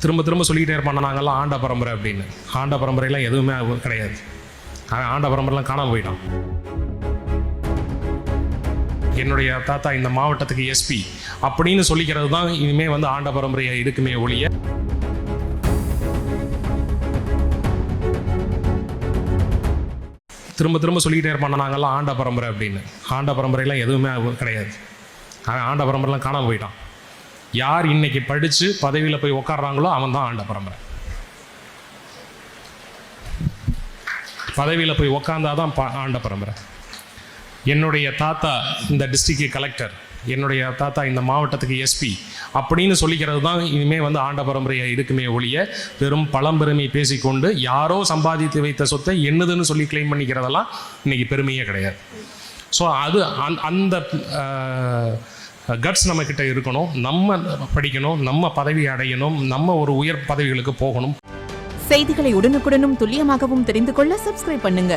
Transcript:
திரும்ப திரும்ப சொல்லிக்கிட்டே இருப்பாங்க நாங்கள்லாம் ஆண்ட பரம்பரை அப்படின்னு. ஆண்ட பரம்பரையெல்லாம் எதுவுமே கிடையாது. ஆண்ட பரம்பரைலாம் காணாமல் போயிட்டான். என்னுடைய தாத்தா இந்த மாவட்டத்துக்கு எஸ்பி அப்படின்னு சொல்லிக்கிறது தான் இனிமேல் வந்து ஆண்ட பரம்பரையை இருக்குமே ஒழிய திரும்ப திரும்ப சொல்லிக்கிட்டே இருப்பாங்க நாங்கள்லாம் ஆண்ட பரம்பரை அப்படின்னு. ஆண்ட பரம்பரையெல்லாம் எதுவுமே கிடையாது. ஆண்ட பரம்பரைலாம் காணாமல் போயிட்டான். யார் இன்னைக்கு படித்து பதவியில் போய் உட்காடுறாங்களோ அவன் தான் ஆண்ட பரம்பரை. பதவியில் போய் உட்காந்தாதான் ஆண்ட பரம்பரை. என்னுடைய தாத்தா இந்த டிஸ்ட்ரிக்ட் கலெக்டர், என்னுடைய தாத்தா இந்த மாவட்டத்துக்கு எஸ்பி அப்படின்னு சொல்லிக்கிறது தான் இனிமேல் வந்து ஆண்ட பரம்பரையை இருக்குமே ஒழிய வெறும் பழம்பெருமை பேசிக்கொண்டு யாரோ சம்பாதித்து வைத்த சொத்தை என்னதுன்னு சொல்லி கிளைம் பண்ணிக்கிறதெல்லாம் இன்னைக்கு பெருமையே கிடையாது. ஸோ அது அந்த கட்ஸ் நம்மக்கிட்ட இருக்கணும். நம்ம படிக்கணும், நம்ம பதவி அடையணும், நம்ம ஒரு உயர் பதவிகளுக்கு போகணும். செய்திகளை உடனுக்குடனும் துல்லியமாகவும் தெரிந்து கொள்ள சப்ஸ்கிரைப் பண்ணுங்க.